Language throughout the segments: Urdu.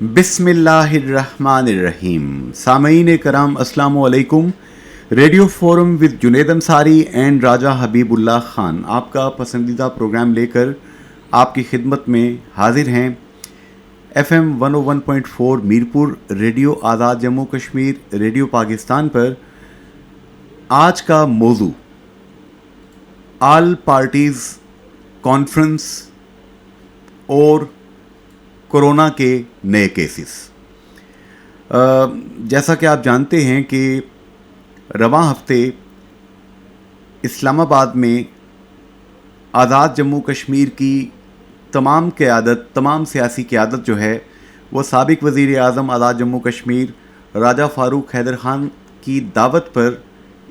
بسم اللہ الرحمن الرحیم. سامعین کرام السلام علیکم. Radio forum with Junaid Ansari and Raja Habib Ullah Khan آپ کا پسندیدہ پروگرام لے کر آپ کی خدمت میں حاضر ہیں. ایف ایم 101.4 میرپور ریڈیو آزاد جموں کشمیر ریڈیو پاکستان پر. آج کا موضوع آل پارٹیز کانفرنس اور کورونا کے نئے کیسز. جیسا کہ آپ جانتے ہیں کہ رواں ہفتے اسلام آباد میں آزاد جموں کشمیر کی تمام سیاسی قیادت جو ہے وہ سابق وزیر اعظم آزاد جموں کشمیر راجہ فاروق حیدر خان کی دعوت پر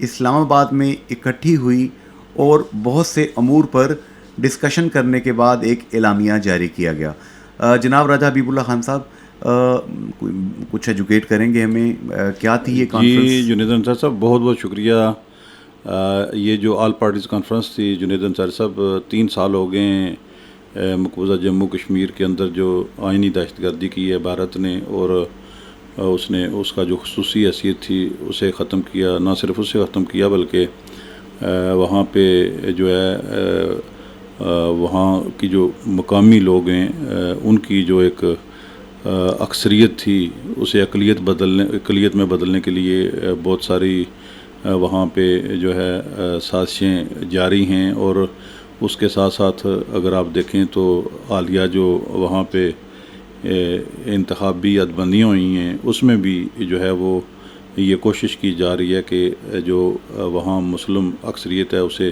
اسلام آباد میں اکٹھی ہوئی اور بہت سے امور پر ڈسکشن کرنے کے بعد ایک اعلامیہ جاری کیا گیا. جناب راجہ حبیب اللہ خان صاحب کچھ ایجوکیٹ کریں گے ہمیں, کیا تھی یہ کانفرنس؟ جی جنید انصاری صاحب بہت بہت شکریہ. یہ جو آل پارٹیز کانفرنس تھی جنید انصاری صاحب 3 سال ہو گئے ہیں مقبوضہ جموں کشمیر کے اندر جو آئینی دہشت گردی کی ہے بھارت نے, اور اس نے اس کا جو خصوصی حیثیت تھی اسے ختم کیا. نہ صرف اسے ختم کیا بلکہ وہاں پہ جو ہے وہاں کی جو مقامی لوگ ہیں ان کی جو ایک اکثریت تھی اسے اقلیت میں بدلنے کے لیے بہت ساری وہاں پہ جو ہے سازشیں جاری ہیں. اور اس کے ساتھ ساتھ اگر آپ دیکھیں تو حالیہ جو وہاں پہ انتخابی ادبندیاں ہوئی ہیں اس میں بھی جو ہے وہ یہ کوشش کی جا رہی ہے کہ جو وہاں مسلم اکثریت ہے اسے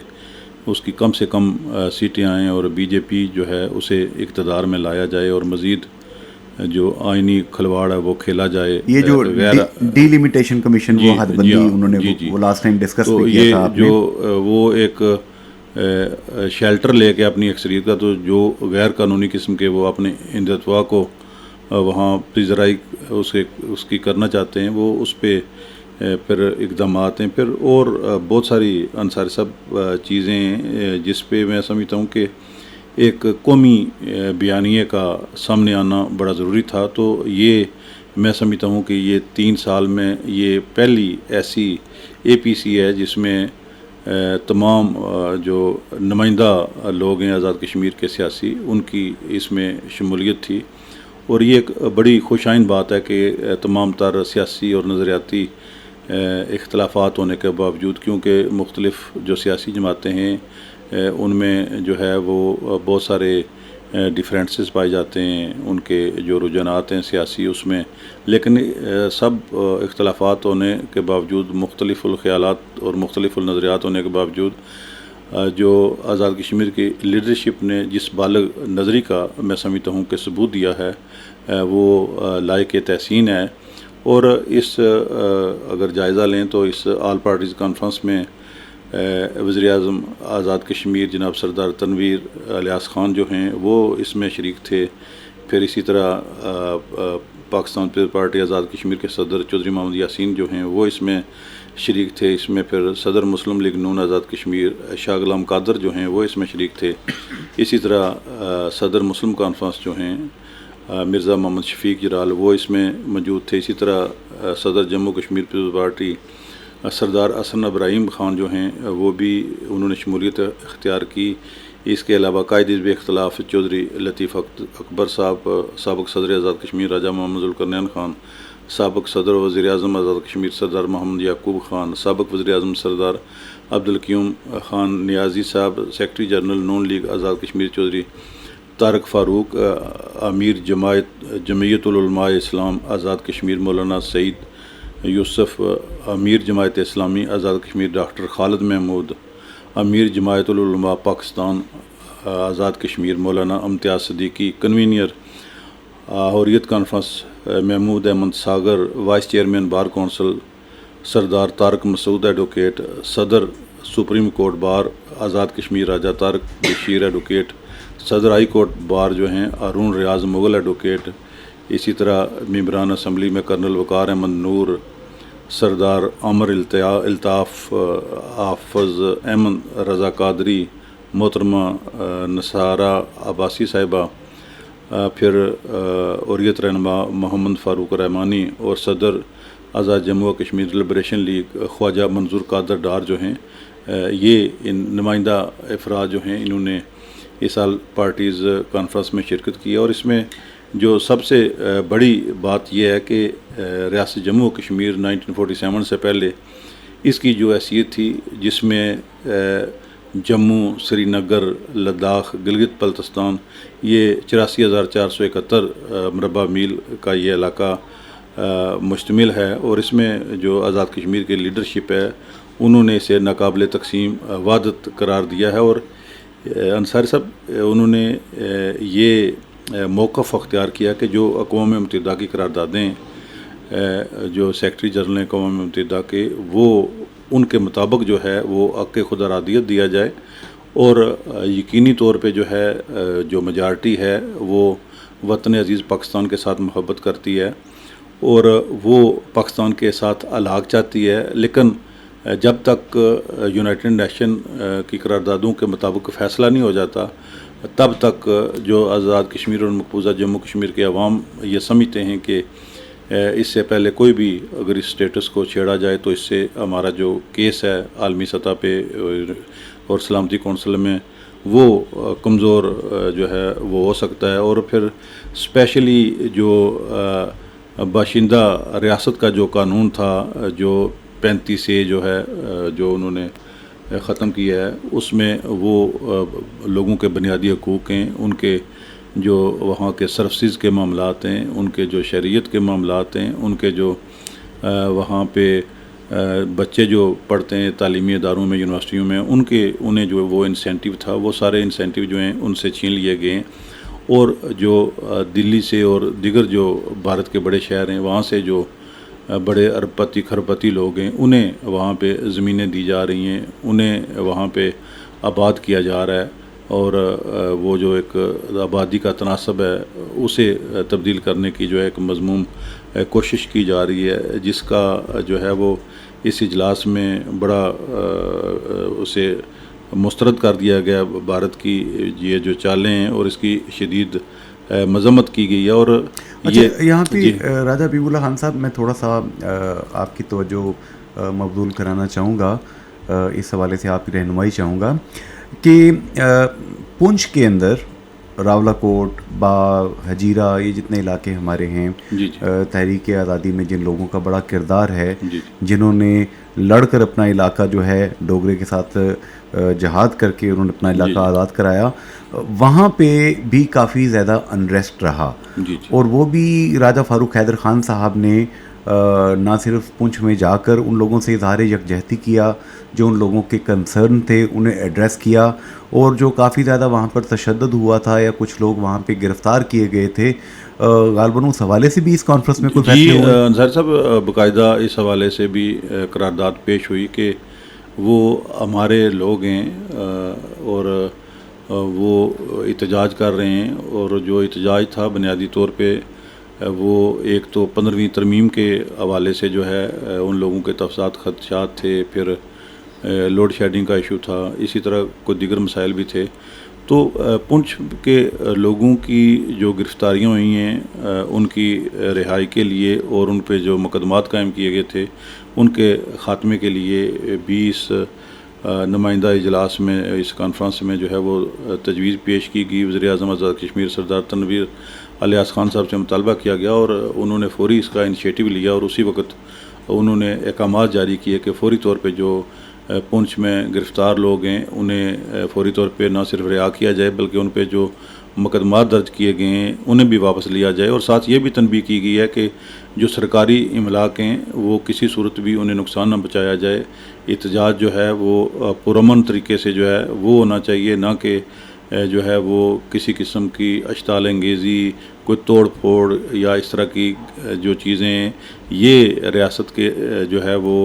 اس کی کم سے کم سیٹیں آئیں اور بی جے پی جو ہے اسے اقتدار میں لایا جائے اور مزید جو آئینی کھلواڑ ہے وہ کھیلا جائے. یہ جو ڈی لیمیٹیشن کمیشن وہ حد بندی انہوں نے وہ لاسٹ ٹائم ڈسکس کیا تھا آپ نے, جو وہ ایک شیلٹر لے کے اپنی اکثریت کا, تو جو غیر قانونی قسم کے وہ اپنے ہندتوا کو وہاں پذیرائی اس کی کرنا چاہتے ہیں, وہ اس پہ پھر اقدامات ہیں. پھر اور بہت ساری انصاری سب چیزیں ہیں جس پہ میں سمجھتا ہوں کہ ایک قومی بیانیے کا سامنے آنا بڑا ضروری تھا. تو یہ میں سمجھتا ہوں کہ یہ 3 سال میں یہ پہلی ایسی اے پی سی ہے جس میں تمام جو نمائندہ لوگ ہیں آزاد کشمیر کے سیاسی ان کی اس میں شمولیت تھی. اور یہ ایک بڑی خوش آئند بات ہے کہ تمام تر سیاسی اور نظریاتی اختلافات ہونے کے باوجود, کیونکہ مختلف جو سیاسی جماعتیں ہیں ان میں جو ہے وہ بہت سارے ڈیفرینسز پائے جاتے ہیں ان کے جو رجحانات ہیں سیاسی اس میں, لیکن سب اختلافات ہونے کے باوجود مختلف الخیالات اور مختلف النظریات ہونے کے باوجود جو آزاد کشمیر کی لیڈرشپ نے جس بالغ نظری کا میں سمجھتا ہوں کہ ثبوت دیا ہے وہ لائق تحسین ہے. اور اس اگر جائزہ لیں تو اس آل پارٹیز کانفرنس میں وزیر اعظم آزاد کشمیر جناب سردار تنویر الیاس خان جو ہیں وہ اس میں شریک تھے. پھر اسی طرح پاکستان پیپلز پارٹی آزاد کشمیر کے صدر چودھری محمد یاسین جو ہیں وہ اس میں شریک تھے. اس میں پھر صدر مسلم لیگ نون آزاد کشمیر شاہ غلام قادر جو ہیں وہ اس میں شریک تھے. اسی طرح صدر مسلم کانفرنس جو ہیں مرزا محمد شفیق جلال وہ اس میں موجود تھے. اسی طرح صدر جموں کشمیر پیپلز پارٹی سردار حسن ابراہیم خان جو ہیں وہ بھی انہوں نے شمولیت اختیار کی. اس کے علاوہ قائد حزب اختلاف چودھری لطیف اکبر صاحب, سابق صدر آزاد کشمیر راجہ محمد ذوالقرنین خان, سابق صدر وزیر اعظم آزاد کشمیر سردار محمد یعقوب خان, سابق وزیر اعظم سردار عبدالقیوم خان نیازی صاحب, سیکرٹری جنرل نون لیگ آزاد کشمیر چودھری طارق فاروق, امیر جمعیت العلماء اسلام آزاد کشمیر مولانا سعید یوسف, امیر جماعت اسلامی آزاد کشمیر ڈاکٹر خالد محمود, امیر جماعت العلماء پاکستان آزاد کشمیر مولانا امتیاز صدیقی, کنوینر حریت کانفرنس محمود احمد ساگر, وائس چیئرمین بار کونسل سردار طارق مسعود ایڈوکیٹ, صدر supreme court bar Azad Kashmir راجہ طارق بشیر ایڈوکیٹ, صدر ہائی کورٹ بار جو ہیں ہارون ریاض مغل ایڈوکیٹ. اسی طرح ممبران اسمبلی میں کرنل وقار احمد نور, سردار عمر الطاف, حافظ احمد رضا قادری, محترمہ نثارہ عباسی صاحبہ, پھر اوریت رہنما محمد فاروق رحمانی اور صدر آزاد جموں و کشمیر لبریشن لیگ خواجہ منظور قادر ڈار جو ہیں، یہ ان نمائندہ افراد جو ہیں انہوں نے اس سال پارٹیز کانفرنس میں شرکت کی. اور اس میں جو سب سے بڑی بات یہ ہے کہ ریاست جموں و کشمیر 1947 سے پہلے اس کی جو حیثیت تھی، جس میں جموں، سری نگر، لداخ، گلگت بلتستان، یہ 84,471 مربع میل کا یہ علاقہ مشتمل ہے. اور اس میں جو آزاد کشمیر کی لیڈرشپ ہے انہوں نے اسے ناقابل تقسیم وحدت قرار دیا ہے. اور انصاری صاحب انہوں نے یہ موقف اختیار کیا کہ جو اقوام متحدہ کی قراردادیں جو سیکرٹری جنرل ہیں اقوام متحدہ کے، وہ ان کے مطابق جو ہے وہ حق خود ارادیت دیا جائے، اور یقینی طور پہ جو ہے جو میجارٹی ہے وہ وطن عزیز پاکستان کے ساتھ محبت کرتی ہے اور وہ پاکستان کے ساتھ الحاق چاہتی ہے. لیکن جب تک یونائٹڈ نیشن کی قراردادوں کے مطابق فیصلہ نہیں ہو جاتا، تب تک جو آزاد کشمیر اور مقبوضہ جموں کشمیر کے عوام یہ سمجھتے ہیں کہ اس سے پہلے کوئی بھی اگر اس سٹیٹس کو چھیڑا جائے تو اس سے ہمارا جو کیس ہے عالمی سطح پہ اور سلامتی کونسل میں وہ کمزور جو ہے وہ ہو سکتا ہے. اور پھر اسپیشلی جو باشندہ ریاست کا جو قانون تھا جو 35A جو ہے جو انہوں نے ختم کیا ہے، اس میں وہ لوگوں کے بنیادی حقوق ہیں، ان کے جو وہاں کے سروسز کے معاملات ہیں، ان کے جو شہریت کے معاملات ہیں، ان کے جو وہاں پہ بچے جو پڑھتے ہیں تعلیمی اداروں میں، یونیورسٹیوں میں، انہیں جو وہ انسینٹیو تھا وہ سارے انسینٹیو جو ہیں ان سے چھین لیے گئے ہیں. اور جو دلی سے اور دیگر جو بھارت کے بڑے شہر ہیں وہاں سے جو بڑے ارب پتی کھرب پتی لوگ ہیں انہیں وہاں پہ زمینیں دی جا رہی ہیں، انہیں وہاں پہ آباد کیا جا رہا ہے. اور وہ جو ایک آبادی کا تناسب ہے اسے تبدیل کرنے کی جو ہے ایک مضموم کوشش کی جا رہی ہے، جس کا جو ہے وہ اس اجلاس میں بڑا اسے مسترد کر دیا گیا. بھارت کی یہ جو چالیں ہیں اور اس کی شدید مذمت کی گئی ہے. اور یہاں پہ راجہ حبیب اللہ خان صاحب میں تھوڑا سا آپ کی توجہ مبذول کرانا چاہوں گا، اس حوالے سے آپ کی رہنمائی چاہوں گا کہ پونچھ کے اندر راولا کوٹ، باغ، ہجیرہ، یہ جتنے علاقے ہمارے ہیں تحریک آزادی میں جن لوگوں کا بڑا کردار ہے، جنہوں نے لڑ کر اپنا علاقہ جو ہے ڈوگرے کے ساتھ جہاد کر کے انہوں نے اپنا علاقہ آزاد کرایا، وہاں پہ بھی کافی زیادہ انریسٹ رہا. اور وہ بھی راجہ فاروق حیدر خان صاحب نے نہ صرف پونچھ میں جا کر ان لوگوں سے اظہار یکجہتی کیا جو ان لوگوں کے کنسرن تھے، انہیں ایڈریس کیا، اور جو کافی زیادہ وہاں پر تشدد ہوا تھا یا کچھ لوگ وہاں پہ گرفتار کیے گئے تھے، غالباً اس حوالے سے بھی اس کانفرنس میں کوئی فیصلے ہوئے؟ انصاری صاحب باقاعدہ اس حوالے سے بھی قرارداد پیش ہوئی کہ وہ ہمارے لوگ ہیں اور وہ احتجاج کر رہے ہیں. اور جو احتجاج تھا بنیادی طور پہ وہ ایک تو 15ویں ترمیم کے حوالے سے جو ہے ان لوگوں کے تفصیلات خدشات تھے، پھر لوڈ شیڈنگ کا ایشو تھا، اسی طرح کوئی دیگر مسائل بھی تھے. تو پونچھ کے لوگوں کی جو گرفتاریاں ہوئی ہیں ان کی رہائی کے لیے اور ان پہ جو مقدمات قائم کیے گئے تھے ان کے خاتمے کے لیے بھی اس نمائندہ اجلاس میں، اس کانفرنس میں جو ہے وہ تجویز پیش کی گئی. وزیر اعظم آزاد کشمیر سردار تنویر الیاس خان صاحب سے مطالبہ کیا گیا اور انہوں نے فوری اس کا انیشیٹو لیا اور اسی وقت انہوں نے احکامات جاری کیے کہ فوری طور پہ جو پونچھ میں گرفتار لوگ ہیں انہیں فوری طور پہ نہ صرف رہا کیا جائے بلکہ ان پہ جو مقدمات درج کیے گئے ہیں انہیں بھی واپس لیا جائے. اور ساتھ یہ بھی تنبیہ کی گئی ہے کہ جو سرکاری املاک ہیں وہ کسی صورت بھی انہیں نقصان نہ پہنچایا جائے. احتجاج جو ہے وہ پرامن طریقے سے جو ہے وہ ہونا چاہیے، نہ کہ جو ہے وہ کسی قسم کی اشتعال انگیزی، کوئی توڑ پھوڑ یا اس طرح کی جو چیزیں یہ ریاست کے جو ہے وہ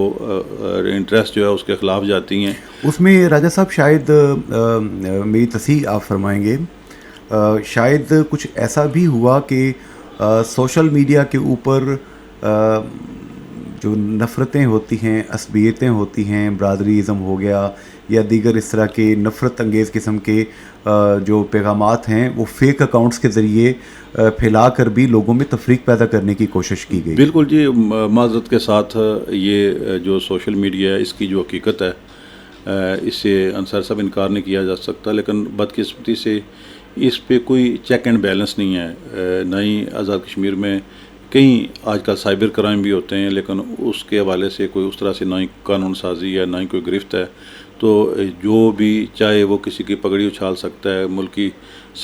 انٹرسٹ جو ہے اس کے خلاف جاتی ہیں. اس میں راجہ صاحب شاید میری تصحیح آپ فرمائیں گے، شاید کچھ ایسا بھی ہوا کہ سوشل میڈیا کے اوپر جو نفرتیں ہوتی ہیں، عصبیتیں ہوتی ہیں، برادری ازم ہو گیا یا دیگر اس طرح کے نفرت انگیز قسم کے جو پیغامات ہیں وہ فیک اکاؤنٹس کے ذریعے پھیلا کر بھی لوگوں میں تفریق پیدا کرنے کی کوشش کی گئی. بالکل جی، معذرت کے ساتھ یہ جو سوشل میڈیا ہے اس کی جو حقیقت ہے اس سے انصار صاحب انکار نہیں کیا جا سکتا، لیکن بدقسمتی سے اس پہ کوئی چیک اینڈ بیلنس نہیں ہے. نہ ہی آزاد کشمیر میں کئی آج کل سائبر کرائم بھی ہوتے ہیں، لیکن اس کے حوالے سے کوئی اس طرح سے نہ ہی قانون سازی ہے نہ ہی کوئی گرفت ہے. تو جو بھی چاہے وہ کسی کی پگڑی اچھال سکتا ہے. ملک کی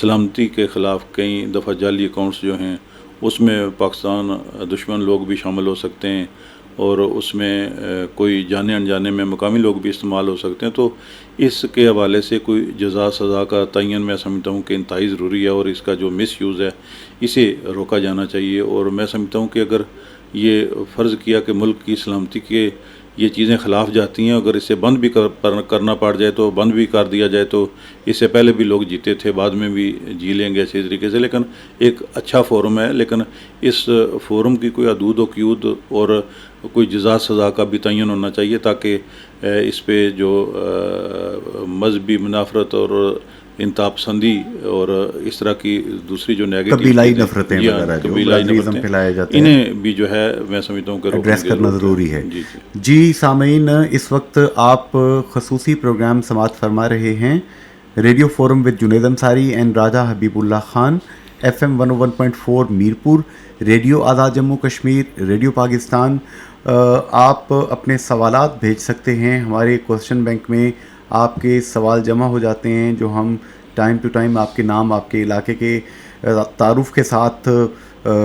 سلامتی کے خلاف کئی دفعہ جعلی اکاؤنٹس جو ہیں اس میں پاکستان دشمن لوگ بھی شامل ہو سکتے ہیں، اور اس میں کوئی جانے انجانے میں مقامی لوگ بھی استعمال ہو سکتے ہیں. تو اس کے حوالے سے کوئی جزا سزا کا تعین میں سمجھتا ہوں کہ انتہائی ضروری ہے، اور اس کا جو مس یوز ہے اسے روکا جانا چاہیے. اور میں سمجھتا ہوں کہ اگر یہ فرض کیا کہ ملک کی سلامتی کے یہ چیزیں خلاف جاتی ہیں، اگر اسے بند بھی کرنا پڑ جائے تو بند بھی کر دیا جائے، تو اس سے پہلے بھی لوگ جیتے تھے، بعد میں بھی جی لیں گے اسی طریقے سے. لیکن ایک اچھا فورم ہے، لیکن اس فورم کی کوئی حدود و قیود اور کوئی جزا سزا کا بھی تعین ہونا چاہیے، تاکہ اس پہ جو مذہبی منافرت اور انتہا پسندی اور اس طرح کی دوسری جو نیگیٹو قبیلائی نفرتیں وغیرہ جو برادریزم پھیلائے جاتے ہیں، انہیں بھی جو ہے میں سمجھتا ہوں کہ ایڈریس کرنا ضروری ہے. جی سامعین، اس وقت آپ خصوصی پروگرام سماعت فرما رہے ہیں radio forum with Junaid Ansari and Raja Habib Ullah Khan, FM 101.4 Mirpur, radio Azad Jammu Kashmir, radio Pakistan. آپ اپنے سوالات بھیج سکتے ہیں ہمارے کوسچن بینک میں. آپ کے سوال جمع ہو جاتے ہیں جو ہم ٹائم ٹو ٹائم آپ کے نام، آپ کے علاقے کے تعارف کے ساتھ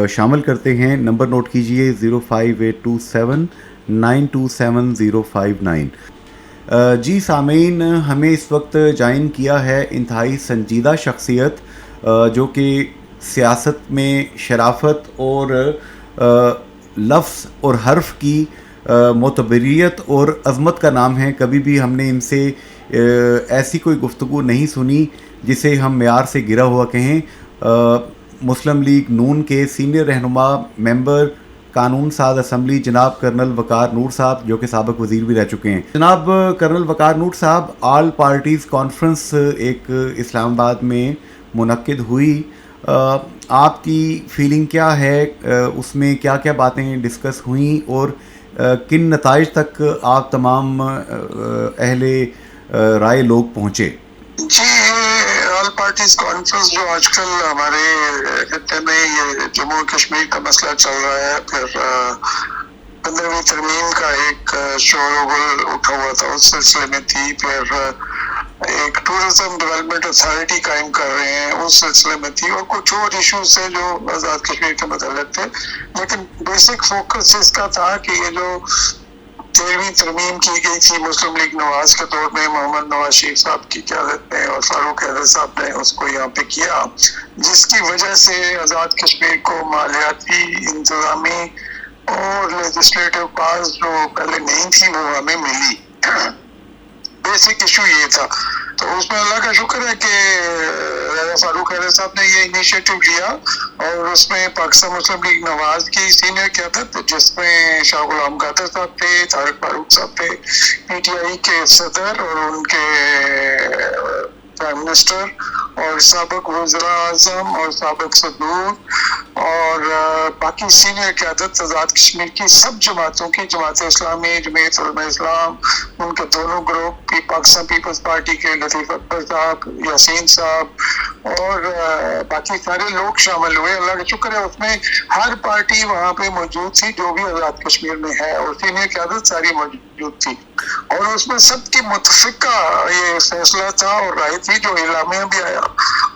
شامل کرتے ہیں. نمبر نوٹ کیجئے 05827 927059. جی سامعین، ہمیں اس وقت جوائن کیا ہے انتہائی سنجیدہ شخصیت جو کہ سیاست میں شرافت اور لفظ اور حرف کی معتبریت اور عظمت کا نام ہے. کبھی بھی ہم نے ان سے ایسی کوئی گفتگو نہیں سنی جسے ہم معیار سے گرا ہوا کہیں. مسلم لیگ نون کے سینئر رہنما ممبر قانون ساز اسمبلی جناب کرنل وقار نور صاحب، جو کہ سابق وزیر بھی رہ چکے ہیں. جناب کرنل وقار نور صاحب، آل پارٹیز کانفرنس ایک اسلام آباد میں منعقد ہوئی. آپ کی فیلنگ کیا ہے؟ اس میں کیا کیا باتیں ڈسکس ہوئیں اور کن نتائج تک آپ تمام اہل رائے لوگ پہنچے؟ جی، آل پارٹیز کانفرنس جو آج کل ہمارے خطے میں یہ جموں کشمیر کا مسئلہ چل رہا ہے، پھر 15ویں ترمیم کا ایک شور اٹھا ہوا تھا، اس سلسلے میں تھی. پھر ایک ٹورزم ڈیولپمنٹ اتھارٹی قائم کر رہے ہیں، اس سلسلے میں تھی، اور کچھ اور ایشوز تھے جو آزاد کشمیر کے متعلق تھے. لیکن بیسک فوکس اس کا تھا کہ یہ جو 13ویں ترمیم کی گئی تھی مسلم لیگ نواز کے طور میں محمد نواز شریف صاحب کی قیادت میں اور فاروق حیدر صاحب نے اس کو یہاں پہ کیا، جس کی وجہ سے آزاد کشمیر کو مالیاتی، انتظامی اور لیجسلیٹو پاس جو پہلے نہیں تھی وہ ہمیں ملی. بیسک ایشو یہ تھا. تو اس میں اللہ کا شکر ہے کہ فاروق حیدر صاحب نے یہ انیشیٹو لیا، اور اس میں پاکستان مسلم لیگ نواز کی سینئر قیادت، جس میں شاہ غلام قادر صاحب تھے، طارق فاروق صاحب تھے، PTI کے صدر اور ان کے پرائم منسٹر، اور سابق وزراء اعظم اور سابق صدور، اور باقی سینئر قیادت آزاد کشمیر کی سب جماعتوں کی، جماعت اسلامی، جمعیت علماء اسلام، ان کے دونوں گروپ، پاکستان پیپلز پارٹی کے لطیف اکبر صاحب، یاسین صاحب، اور باقی سارے لوگ شامل ہوئے. اللہ کا شکر ہے اس میں ہر پارٹی وہاں پہ موجود تھی جو بھی آزاد کشمیر میں ہے، اور سینئر قیادت ساری موجود تھی. اور اس میں سب کی متفقہ یہ فیصلہ تھا اور رائے تھی، جو اعلامیہ بھی آیا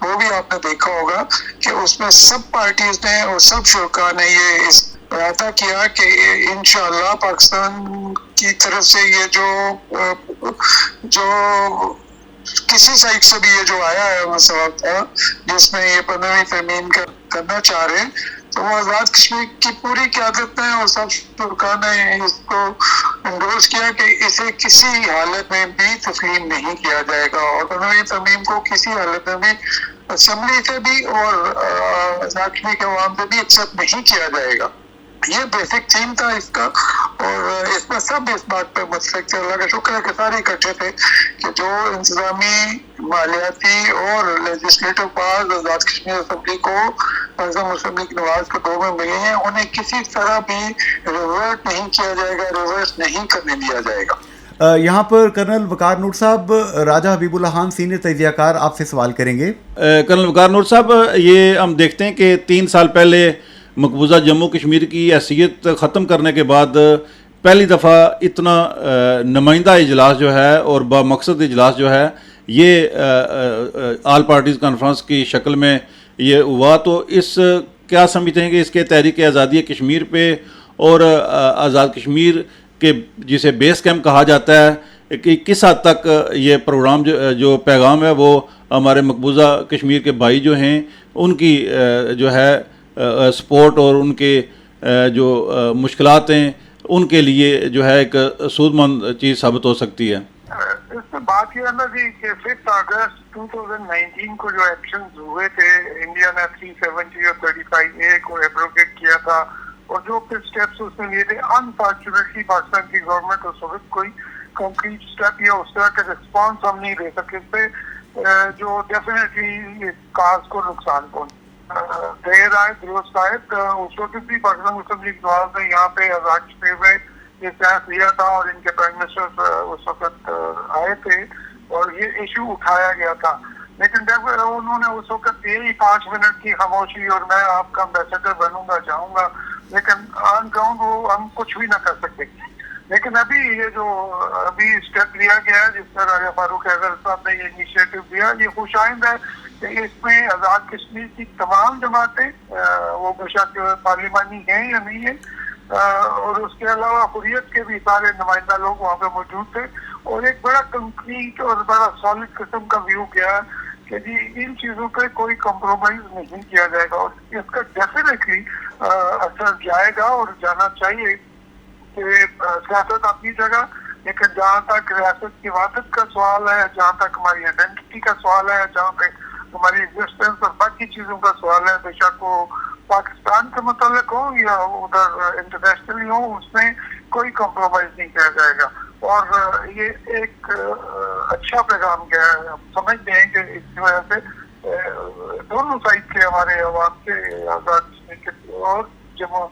وہ بھی آپ نے دیکھا ہوگا کہ اس میں سب پارٹیز نے اور سب شرکاء نے یہ احاطہ کیا کہ انشاءاللہ پاکستان کی طرف سے یہ جو کسی سائڈ سے بھی یہ جو آیا ہے وہ سوال تھا جس میں یہ 15ویں ترمیم کرنا چاہ رہے ہیں، تو وہ آزاد کشمیر کی پوری قیادت نے اور سب شرکاء نے اس کو انڈورس کیا کہ اسے کسی حالت میں بھی تسلیم نہیں کیا جائے گا، اور 15ویں ترمیم کو کسی حالت میں بھی اسمبلی سے بھی اور آزاد کشمیر کے عوام سے بھی ایکسپٹ نہیں کیا جائے گا. یہ بیسک تھیم تھا اس کا. اور اس میں سب اس بات پہ متفق تھے. اللہ کا شکر ہے کہ سارے اکٹھے تھے کہ جو انتظامی، مالیاتی اور legislative power Azad Kashmir assembly کو مسلم لیگ نواز کے دور میں ملے ہیں، انہیں کسی طرح بھی ریورٹ نہیں کیا جائے گا، ریورس نہیں کرنے دیا جائے گا. یہاں پر کرنل وقار نور صاحب، راجہ حبیب اللہ خان سینئر تجزیہ کار آپ سے سوال کریں گے. کرنل وقار نور صاحب، یہ ہم دیکھتے ہیں کہ 3 سال پہلے مقبوضہ جموں کشمیر کی حیثیت ختم کرنے کے بعد پہلی دفعہ اتنا نمائندہ اجلاس جو ہے اور با مقصد اجلاس جو ہے یہ آل پارٹیز کانفرنس کی شکل میں یہ ہوا. تو اس کیا سمجھتے ہیں کہ اس کے تحریک آزادی کشمیر پہ اور آزاد کشمیر کہ جسے بیس کیمپ کہا جاتا ہے کہ کس حد تک یہ پروگرام جو پیغام ہے وہ ہمارے مقبوضہ کشمیر کے بھائی جو ہیں ان کی جو ہے سپورٹ اور ان کے جو مشکلات ہیں ان کے لیے جو ہے ایک سود مند چیز ثابت ہو سکتی ہے؟ اس میں بات یہ ہے نا جی کہ 5 اگست 2019 کو جو ایکشنز ہوئے تھے، انڈیا نے 370 اور 35A کو ایبروگیٹ کیا تھا اور جو پھر اسٹیپس اس نے لیے تھے، انفارچونیٹلی پاکستان کی گورنمنٹ اس وقت کوئی کنکریٹ اسٹیپ یا اس طرح کا رسپانس ہم نہیں دے سکے اس پہ، جو ڈیفینیٹلی کاز کو نقصان پہنچا. دیر آئے درست آئے. اس وقت بھی پاکستان مسلم لیگ نواز نے یہاں پہ آزاد کشمیر میں یہ فیصلہ لیا تھا اور ان کے پرائم منسٹر اس وقت آئے تھے اور یہ ایشو اٹھایا گیا تھا. لیکن جب انہوں نے اس وقت یہی 5 منٹ کی خاموشی اور میں آپ کا امبیسڈر بنوں گا جاؤں گا، لیکن آن گراؤنڈ وہ ہم کچھ بھی نہ کر سکتے. لیکن ابھی یہ جو ابھی اسٹیپ لیا گیا ہے جس میں راجہ فاروق حیدر صاحب نے یہ انیشیٹو لیا، یہ خوش آئند ہے کہ اس میں آزاد کشمیر کی تمام جماعتیں، وہ بے شک پارلیمانی ہیں یا نہیں ہیں، اور اس کے علاوہ حریت کے بھی سارے نمائندہ لوگ وہاں پہ موجود تھے اور ایک بڑا کنکریٹ اور بڑا سالڈ قسم کا ویو کیا کہ جی ان چیزوں پہ کوئی کمپرومائز نہیں کیا جائے گا اور اس کا ڈیفینیٹلی اثر جائے گا اور جانا چاہیے کہ سیاست اپنی جگہ، لیکن جہاں تک ریاست کی وحدت کا سوال ہے، جہاں تک ہماری آئیڈینٹی کا سوال ہے، جہاں پہ ہماری ایگزسٹنس اور باقی چیزوں کا سوال ہے، بے شک وہ پاکستان کے متعلق ہو یا ادھر انٹرنیشنلی ہو، اس میں کوئی کمپرومائز نہیں کیا جائے گا. اور یہ ایک اچھا پیغام کیا ہے. ہم سمجھتے ہیں کہ اس کی وجہ سے دونوں سائڈ کے ہمارے عوام کے، آزاد کے اور جموں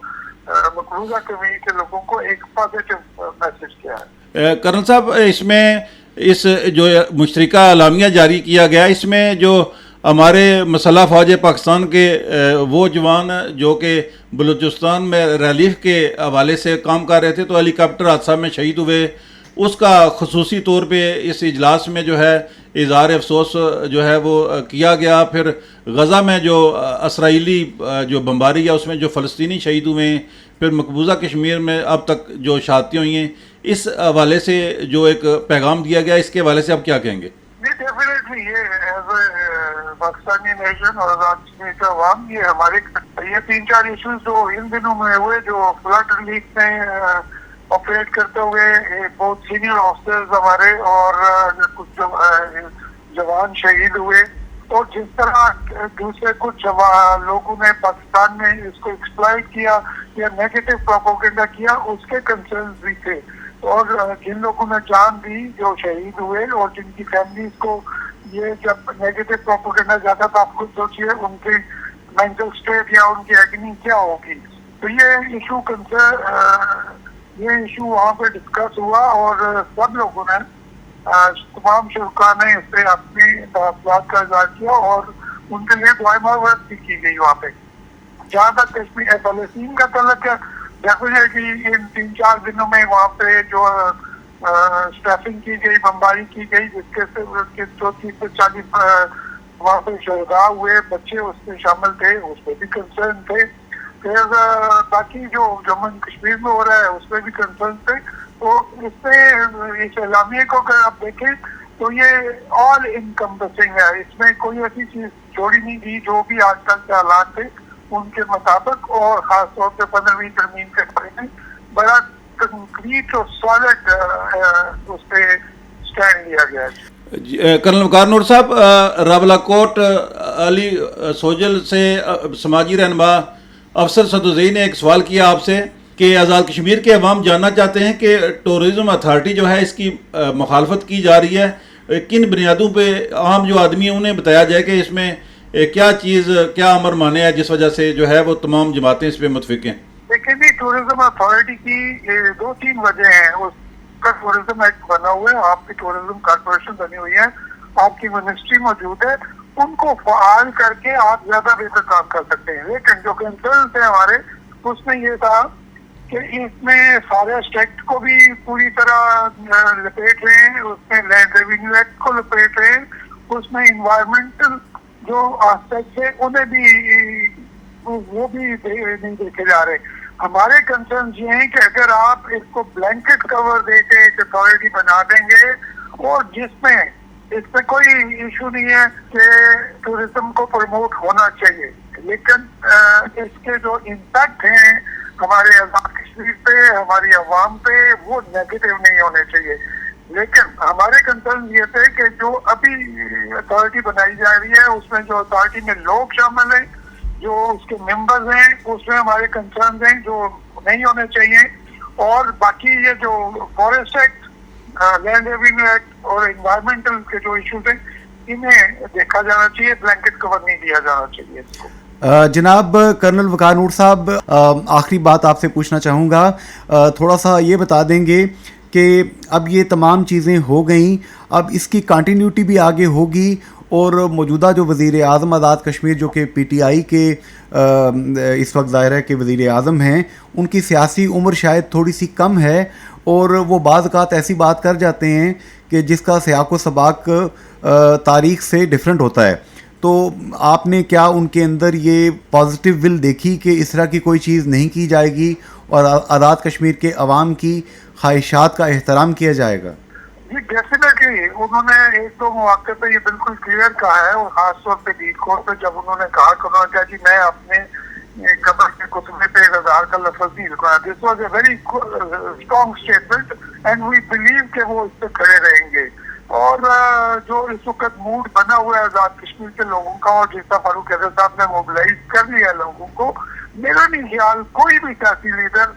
مقبوضہ کشمیر کے لوگوں کو ایک پازیٹیو میسج کیا ہے. کرنل صاحب، اس میں اس جو مشترکہ اعلامیہ جاری کیا گیا، اس میں جو ہمارے مسلح فوج پاکستان کے وہ جوان جو کہ بلوچستان میں ریلیف کے حوالے سے کام کر رہے تھے تو ہیلی کاپٹر حادثہ میں شہید ہوئے، اس کا خصوصی طور پہ اس اجلاس میں جو ہے اظہار افسوس جو ہے وہ کیا گیا. پھر غزہ میں جو اسرائیلی جو بمباری ہے اس میں جو فلسطینی شہید ہوئے ہیں، پھر مقبوضہ کشمیر میں اب تک جو شہادتیں ہوئی ہیں، اس حوالے سے جو ایک پیغام دیا گیا، اس کے حوالے سے آپ کیا کہیں گے؟ ڈیفینیٹلی یہ ایز اے پاکستانی نیشن اور آزاد کشمیر کا عوام، یہ ہمارے یہ 3-4 ایشوز جو ان دنوں میں ہوئے، جو فلڈ ریلیف میں آپریٹ کرتے ہوئے بہت سینئر آفیسرز ہمارے اور کچھ جوان شہید ہوئے، اور جس طرح دوسرے کچھ لوگوں نے پاکستان میں اس کو ایکسپلائٹ کیا یا نیگیٹو پروپیگنڈا کیا، اس کے کنسرنز بھی تھے. اور جن لوگوں نے جان دی جو شہید ہوئے اور جن کی فیملیز کو یہ جب نیگیٹو پروپیگنڈا جاتا تھا، آپ خود سوچیے ان کی مینٹل اسٹیٹ یا ان کی ایگنی کیا ہوگی. تو یہ ایشو وہاں پہ ڈسکس ہوا اور سب لوگوں نے، تمام شرکا نے اس پہ اپنی تحفظات کا اظہار کیا اور ان کے لیے دعائیں مغفرت بھی کی گئی وہاں پہ. جہاں تک کشمیر فلسطین کا تعلق ہے، ڈیفینیٹلی ان 3-4 دنوں میں وہاں پہ جو اسٹیفنگ کی گئی، بمباری کی گئی، جس کے 34 سے 40 وہاں پہ شہداء ہوئے، بچے اس میں شامل تھے، اس پہ بھی کنسرن تھے. پھر باقی جو جموں کشمیر میں ہو رہا ہے اس پہ بھی کنسرن تھے. تو اس میں اس اعلامیے کو اگر آپ دیکھیں تو یہ آل انکمپسنگ ہے، اس میں کوئی ایسی چیز چھوڑی نہیں دی. جو بھی آج کل کے حالات تھے ان کے مطابق، اور خاص طور پہ 15ویں ترمیم کے بارے میں بڑا کنکریٹ اور سالڈ اس پہ اسٹینڈ لیا گیا ہے. کرنل وقار نور صاحب، راولاکوٹ علی سوجل سے سماجی رہنما افسر صدوزئی نے ایک سوال کیا آپ سے کہ آزاد کشمیر کے عوام جاننا چاہتے ہیں کہ ٹورزم اتھارٹی جو ہے اس کی مخالفت کی جا رہی ہے کن بنیادوں پہ. عام جو آدمی ہیں انہیں بتایا جائے کہ اس میں کیا چیز کیا امر مانے ہے جس وجہ سے جو ہے وہ تمام جماعتیں اس پہ متفق ہیں. دیکھیں جی ٹورزم اتھارٹی کی 2-3 وجہ ہیں. اس کا ٹورزم ایکٹ بنا ہوا ہے, آپ کی ٹورزم کارپوریشن بنی ہوئی ہے, آپ کی منسٹری موجود ہے, ان کو فعال کر کے آپ زیادہ بہتر کام کر سکتے ہیں. لیکن جو کنسرن تھے ہمارے اس میں یہ تھا کہ اس میں فارسٹ ایکٹ کو بھی پوری طرح لپیٹ رہے ہیں, اس میں لینڈ ریونیو ایکٹ کو لپیٹ رہے ہیں, اس میں انوائرمنٹل جو آسپیکٹ ہے انہیں بھی وہ بھی نہیں دیکھے جا رہے. ہمارے کنسرن یہ ہیں کہ اگر آپ اس کو بلینکٹ کور دے کے ایک اتھارٹی بنا دیں گے اور جس میں اس میں کوئی ایشو نہیں ہے کہ ٹورزم کو پروموٹ ہونا چاہیے, لیکن اس کے جو امپیکٹ ہیں ہمارے آزاد کشمیر پہ, ہماری عوام پہ, وہ نیگیٹو نہیں ہونے چاہیے. لیکن ہمارے کنسرن یہ تھے کہ جو ابھی اتھارٹی بنائی جا رہی ہے اس میں جو اتھارٹی میں لوگ شامل ہیں, جو اس کے ممبرز ہیں, اس میں ہمارے کنسرنز ہیں جو نہیں ہونے چاہیے. اور باقی یہ جو forest act, land revenue act اور انوائرمنٹل کے جو ایشوز ہیں انہیں دیکھا جانا چاہیے, بلینکٹ کور نہیں دیا جانا چاہیے اس کو. جناب کرنل وقار نور صاحب, آخری بات آپ سے پوچھنا چاہوں گا, تھوڑا سا یہ بتا دیں گے کہ اب یہ تمام چیزیں ہو گئیں, اب اس کی کنٹینیوٹی بھی آگے ہوگی, اور موجودہ جو وزیر اعظم آزاد کشمیر جو کہ پی ٹی آئی کے اس وقت ظاہر ہے کہ وزیر اعظم ہیں, ان کی سیاسی عمر شاید تھوڑی سی کم ہے, اور وہ بعض اوقات ایسی بات کر جاتے ہیں کہ جس کا سیاق و سباق تاریخ سے ڈیفرنٹ ہوتا ہے. تو آپ نے کیا ان کے اندر یہ پازیٹیو ول دیکھی کہ اس طرح کی کوئی چیز نہیں کی جائے گی اور آزاد کشمیر کے عوام کی خواہشات کا احترام کیا جائے گا؟ جی ڈیفینیٹلی انہوں نے 1-2 مواقع پہ یہ بالکل کلیئر کہا ہے, اور خاص طور پہ لیڈ کورٹ پہ جب انہوں نے کہا کہ انہوں نے کہا جی میں اپنے قبر کے کتبے پہ رضا کا لفظ نہیں لکھا. This was a very strong statement and we believe کہ وہ اس پہ کھڑے رہیں گے. اور جو اس وقت موڈ بنا ہوا ہے آزاد کشمیر کے لوگوں کا, اور جس طرح فاروق حیدر صاحب نے موبلائز کر لیا لوگوں کو, میرا نہیں خیال کوئی بھی سیاسی لیڈر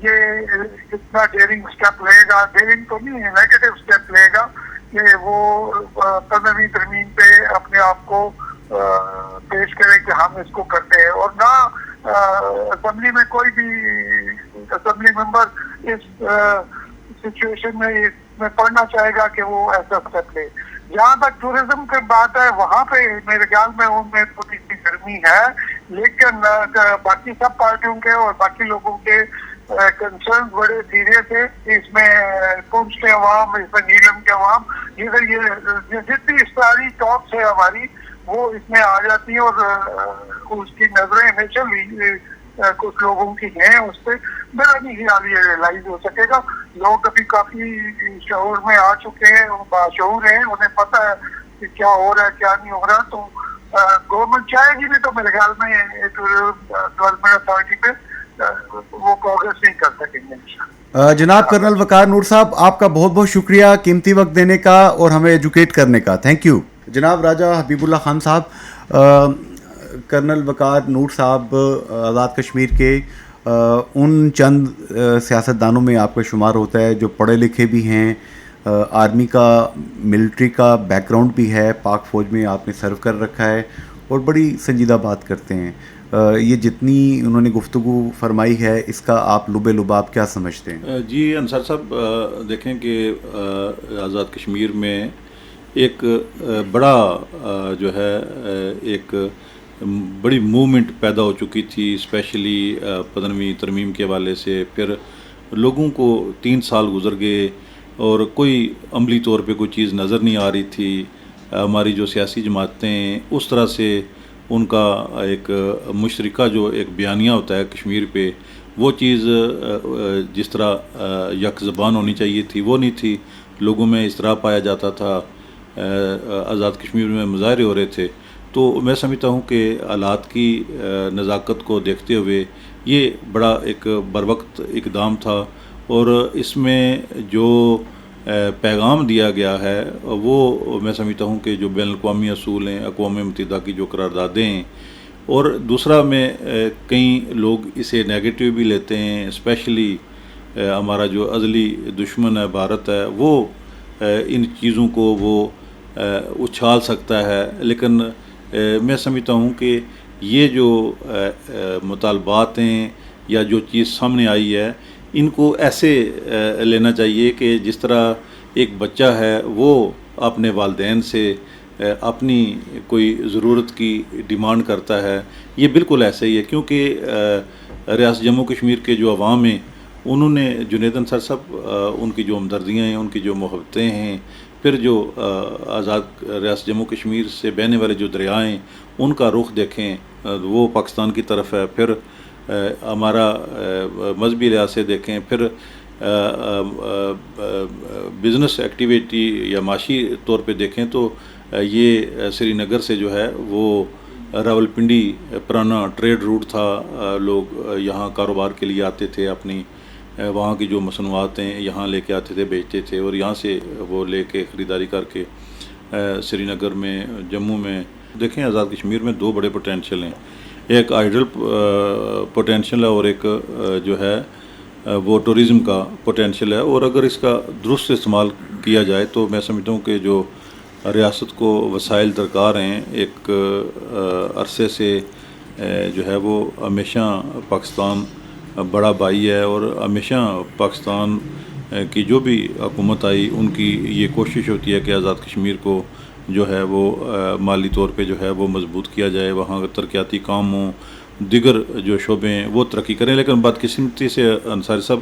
یہ اتنا ڈیئرنگ اسٹیپ لے گا, ڈیئرنگ تو نہیں ہے, نیگیٹو اسٹیپ لے گا کہ وہ 15ویں ترمیم پہ اپنے آپ کو پیش کرے کہ ہم اس کو کرتے ہیں. اور نہ اسمبلی میں کوئی بھی اسمبلی ممبر اس سچویشن میں پڑھنا چاہے گا کہ وہ ایسا اسٹیپ لے. جہاں تک ٹورزم کی بات ہے وہاں پہ میرے خیال میں ان میں تھوڑی سی گرمی ہے, لیکن باقی سب پارٹیوں کے اور باقی لوگوں کے کنسرن بڑے سیریس ہے. اس میں پونچھ کے عوام, اس میں نیلم کے عوام, یہ جتنی ساری ٹاپس ہے ہماری وہ اس میں آ جاتی ہیں, اور اس کی نظریں ہمیشہ کچھ لوگوں کی ہیں اس پہ. میرا نہیں خیال یہ ریئلائز ہو سکے گا. لوگ ابھی کافی شعور میں آ چکے ہیں, باشعور ہیں, انہیں پتہ ہے کہ کیا ہو رہا ہے کیا نہیں ہو رہا. تو گورنمنٹ چاہے گی بھی تو میرے خیال میں ڈیولپمنٹ اتھارٹی پہ وہ پروگریس نہیں کر سکیں گے. جناب کرنل وقار نور صاحب, آپ کا بہت بہت شکریہ قیمتی وقت دینے کا اور ہمیں ایجوکیٹ کرنے کا. Thank you. جناب راجہ حبیب اللہ خان صاحب, کرنل وقار نور صاحب آزاد کشمیر کے ان چند سیاستدانوں میں آپ کا شمار ہوتا ہے جو پڑھے لکھے بھی ہیں, آرمی کا ملٹری کا بیک گراؤنڈ بھی ہے, پاک فوج میں آپ نے سرو کر رکھا ہے, اور بڑی سنجیدہ بات کرتے ہیں. یہ جتنی انہوں نے گفتگو فرمائی ہے اس کا آپ لبے لباب کیا سمجھتے ہیں؟ جی انصار صاحب, دیکھیں کہ آزاد کشمیر میں ایک بڑا جو ہے ایک بڑی موومنٹ پیدا ہو چکی تھی, اسپیشلی 15ویں ترمیم کے حوالے سے. پھر لوگوں کو 3 سال گزر گئے اور کوئی عملی طور پہ کوئی چیز نظر نہیں آ رہی تھی. ہماری جو سیاسی جماعتیں اس طرح سے ان کا ایک مشترکہ جو ایک بیانیہ ہوتا ہے کشمیر پہ, وہ چیز جس طرح یک زبان ہونی چاہیے تھی وہ نہیں تھی. لوگوں میں اس طرح پایا جاتا تھا, آزاد کشمیر میں مظاہرے ہو رہے تھے. تو میں سمجھتا ہوں کہ حالات کی نزاکت کو دیکھتے ہوئے یہ بڑا ایک بروقت اقدام تھا, اور اس میں جو پیغام دیا گیا ہے وہ میں سمجھتا ہوں کہ جو بین الاقوامی اصول ہیں, اقوام متحدہ کی جو قراردادیں ہیں, اور دوسرا میں کئی لوگ اسے نیگیٹو بھی لیتے ہیں، اسپیشلی ہمارا جو ازلی دشمن ہے بھارت ہے، وہ ان چیزوں کو وہ اچھال سکتا ہے، لیکن میں سمجھتا ہوں کہ یہ جو مطالبات ہیں یا جو چیز سامنے آئی ہے ان کو ایسے لینا چاہیے کہ جس طرح ایک بچہ ہے وہ اپنے والدین سے اپنی کوئی ضرورت کی ڈیمانڈ کرتا ہے، یہ بالکل ایسے ہی ہے، کیونکہ ریاست جموں کشمیر کے جو عوام ہیں انہوں نے جنید انصار صاحب ان کی جو ہمدردیاں ہیں، ان کی جو محبتیں ہیں، پھر جو آزاد ریاست جموں کشمیر سے بہنے والے جو دریائے ہیں ان کا رخ دیکھیں، وہ پاکستان کی طرف ہے، پھر ہمارا مذہبی لحاظ سے دیکھیں، پھر بزنس ایکٹیویٹی یا معاشی طور پہ دیکھیں تو یہ سری نگر سے جو ہے وہ راولپنڈی پرانا ٹریڈ روٹ تھا، لوگ یہاں کاروبار کے لیے آتے تھے، اپنی وہاں کی جو مصنوعات ہیں یہاں لے کے آتے تھے، بیچتے تھے، اور یہاں سے وہ لے کے خریداری کر کے سری نگر میں، جموں میں دیکھیں آزاد کشمیر میں دو بڑے پوٹینشیل ہیں، ایک آئیڈل پوٹینشیل ہے اور ایک جو ہے وہ ٹورزم کا پوٹینشیل ہے، اور اگر اس کا درست استعمال کیا جائے تو میں سمجھتا ہوں کہ جو ریاست کو وسائل درکار ہیں، ایک عرصے سے جو ہے وہ ہمیشہ پاکستان بڑا بھائی ہے، اور ہمیشہ پاکستان کی جو بھی حکومت آئی ان کی یہ کوشش ہوتی ہے کہ آزاد کشمیر کو جو ہے وہ مالی طور پہ جو ہے وہ مضبوط کیا جائے، وہاں ترقیاتی کام ہوں، دیگر جو شعبے ہیں وہ ترقی کریں، لیکن بدقسمتی سے انصاری صاحب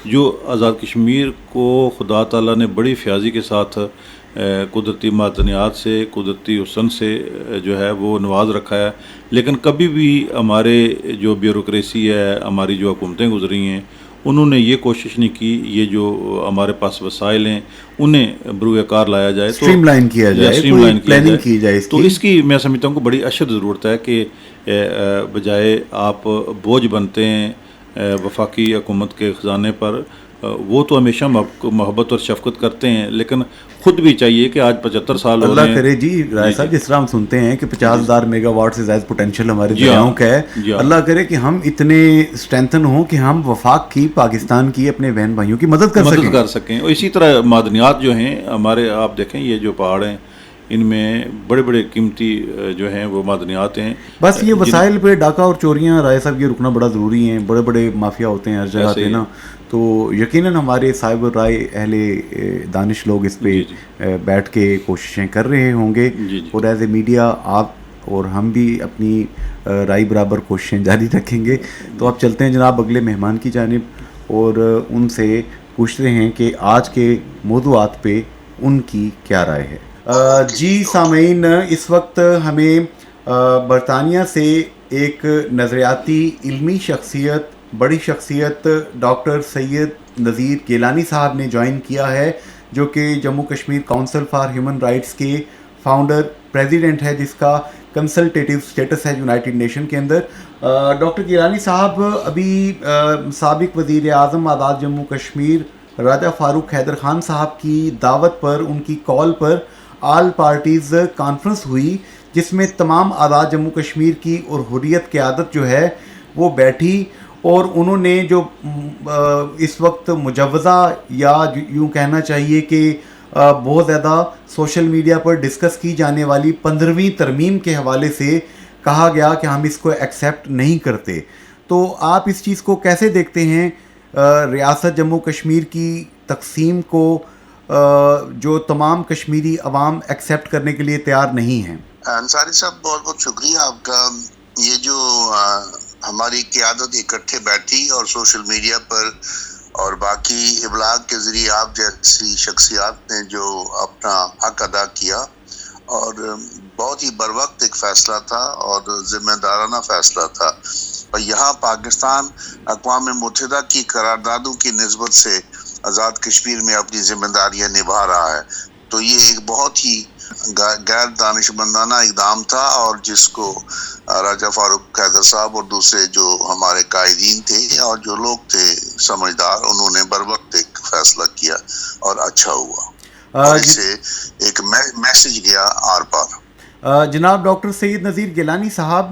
جو آزاد کشمیر کو خدا تعالیٰ نے بڑی فیاضی کے ساتھ قدرتی معدنیات سے، قدرتی حسن سے جو ہے وہ نواز رکھا ہے، لیکن کبھی بھی ہمارے جو بیوروکریسی ہے، ہماری جو حکومتیں گزری ہیں، انہوں نے یہ کوشش نہیں کی یہ جو ہمارے پاس وسائل ہیں انہیں بروئے کار لایا جائے، اسٹریم لائن کیا جائے، کوئی پلاننگ کی جائے، تو اس کی میں سمجھتا ہوں کہ بڑی اشد ضرورت ہے کہ بجائے آپ بوجھ بنتے ہیں وفاقی حکومت کے خزانے پر، وہ تو ہمیشہ محبت اور شفقت کرتے ہیں، لیکن خود بھی چاہیے کہ آج 75 سال ہو رہے ہیں، اللہ کرے جی رائے صاحب، جس طرح ہم سنتے ہیں کہ 50,000 میگا واٹ سے زائد پوٹینشیل ہمارے دریاؤں کا ہے، اللہ کرے کہ ہم اتنے اسٹرینتھن ہوں کہ ہم وفاق کی، پاکستان کی، اپنے بہن بھائیوں کی مدد کر سکیں، اور اسی طرح معدنیات جو ہیں ہمارے، آپ دیکھیں یہ جو پہاڑ ہیں ان میں بڑے بڑے قیمتی جو ہیں وہ معدنیات ہیں، بس یہ وسائل پہ ڈاکہ اور چوریاں رائے صاحب یہ رکنا بڑا ضروری ہیں، بڑے بڑے مافیا ہوتے ہیں ہر جگہ پہ نا، تو یقیناً ہمارے صاحب رائے اہل دانش لوگ اس پہ بیٹھ کے کوششیں کر رہے ہوں گے، اور ایز اے میڈیا آپ اور ہم بھی اپنی رائے برابر کوششیں جاری رکھیں گے۔ تو آپ چلتے ہیں جناب اگلے مہمان کی جانب اور ان سے پوچھتے ہیں کہ آج کے موضوعات پہ ان کی کیا رائے ہے۔ جی سامعین، اس وقت ہمیں برطانیہ سے ایک نظریاتی علمی شخصیت، بڑی شخصیت ڈاکٹر سید نذیر گیلانی صاحب نے جوائن کیا ہے، جو کہ Jammu Kashmir council for human rights کے فاؤنڈر پریزیڈنٹ ہے، جس کا کنسلٹیٹیو سٹیٹس ہے یونائٹڈ نیشن کے اندر۔ ڈاکٹر گیلانی صاحب ابھی سابق وزیر اعظم آزاد جموں کشمیر راجہ فاروق حیدر خان صاحب کی دعوت پر، ان کی کال پر آل پارٹیز کانفرنس ہوئی، جس میں تمام آزاد جموں کشمیر کی اور حریت قیادت جو ہے وہ بیٹھی، اور انہوں نے جو اس وقت مجوزہ یا یوں کہنا چاہیے کہ بہت زیادہ سوشل میڈیا پر ڈسکس کی جانے والی 15ویں ترمیم کے حوالے سے کہا گیا کہ ہم اس کو ایکسیپٹ نہیں کرتے، تو آپ اس چیز کو کیسے دیکھتے ہیں، ریاست جموں کشمیر کی تقسیم کو جو تمام کشمیری عوام ایکسیپٹ کرنے کے لیے تیار نہیں ہیں؟ انصاری صاحب بہت بہت شکریہ آپ کا۔ یہ جو ہماری قیادت اکٹھے بیٹھی اور سوشل میڈیا پر اور باقی ابلاغ کے ذریعے آپ جیسی شخصیات نے جو اپنا حق ادا کیا، اور بہت ہی بروقت ایک فیصلہ تھا اور ذمہ دارانہ فیصلہ تھا، اور یہاں پاکستان اقوام متحدہ کی قراردادوں کی نسبت سے آزاد کشمیر میں اپنی ذمہ داریاں نبھا رہا ہے، تو یہ ایک بہت ہی غیر دانشمندانہ اقدام تھا، اور جس کو راجہ فاروق حیدر صاحب اور دوسرے جو ہمارے قائدین تھے اور جو لوگ تھے سمجھدار، انہوں نے بروقت ایک فیصلہ کیا اور اچھا ہوا، اور اس سے ایک میسج گیا آر پار۔ جناب ڈاکٹر سید نذیر گیلانی صاحب،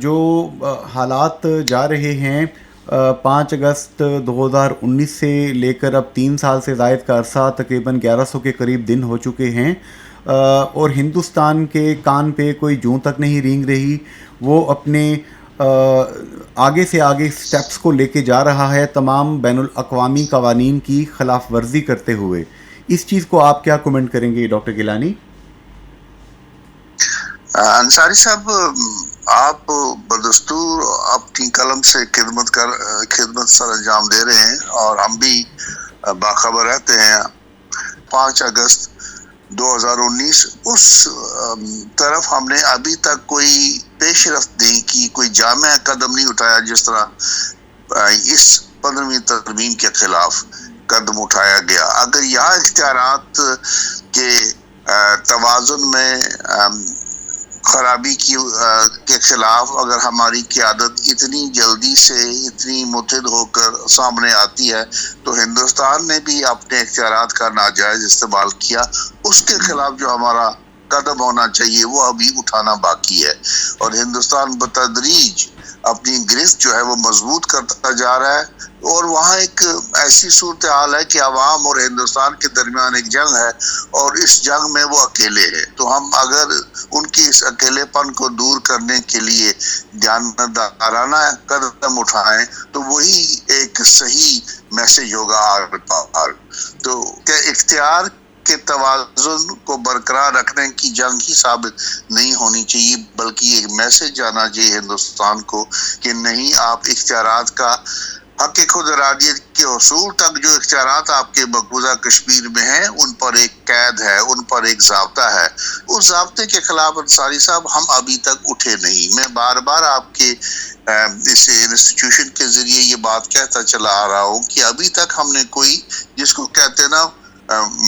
جو حالات جا رہے ہیں 5 اگست 2019 سے لے کر اب 3 سال سے زائد کا عرصہ تقریباً 1100 کے قریب دن ہو چکے ہیں، اور ہندوستان کے کان پہ کوئی جوں تک نہیں رینگ رہی. وہ اپنے آگے سے آگے سٹیپس کو لے کے جا رہا ہے تمام بین الاقوامی قوانین کی خلاف ورزی کرتے ہوئے. اس چیز کو آپ کیا کومنٹ کریں گے ڈاکٹر گیلانی؟ انصاری صاحب، آپ بدستور اپنی قلم سے خدمت سر انجام دے رہے ہیں، اور ہم بھی باخبر رہتے ہیں. 5 اگست 2019 اس طرف ہم نے ابھی تک کوئی پیش رفت نہیں کی، کوئی جامع قدم نہیں اٹھایا جس طرح اس 15ویں ترمیم کے خلاف قدم اٹھایا گیا. اگر یہاں اختیارات کے توازن میں خرابی کے خلاف اگر ہماری قیادت اتنی جلدی سے اتنی متحد ہو کر سامنے آتی ہے، تو ہندوستان نے بھی اپنے اختیارات کا ناجائز استعمال کیا. اس کے خلاف جو ہمارا قدم ہونا چاہیے وہ ابھی اٹھانا باقی ہے، اور ہندوستان بتدریج اپنی گرفت جو ہے وہ مضبوط کرتا جا رہا ہے. اور وہاں ایک ایسی صورتحال ہے کہ عوام اور ہندوستان کے درمیان ایک جنگ ہے، اور اس جنگ میں وہ اکیلے ہیں. تو ہم اگر ان کی اس اکیلے پن کو دور کرنے کے لیے دیانتدارانہ قدم اٹھائیں تو وہی ایک صحیح میسج ہوگا آر پار. تو کیا اختیار کے توازن کو برقرار رکھنے کی جنگ ہی ثابت نہیں ہونی چاہیے، بلکہ ایک میسج جانا چاہیے ہندوستان کو کہ نہیں، آپ اختیارات کا حق خود ارادیت کے حصول تک جو اختیارات آپ کے مقبوضہ کشمیر میں ہیں ان پر ایک قید ہے، ان پر ایک ضابطہ ہے. اس ضابطے کے خلاف انصاری صاحب ہم ابھی تک اٹھے نہیں. میں بار بار آپ کے اس انسٹیٹیوشن کے ذریعے یہ بات کہتا چلا آ رہا ہوں کہ ابھی تک ہم نے کوئی جس کو کہتے نا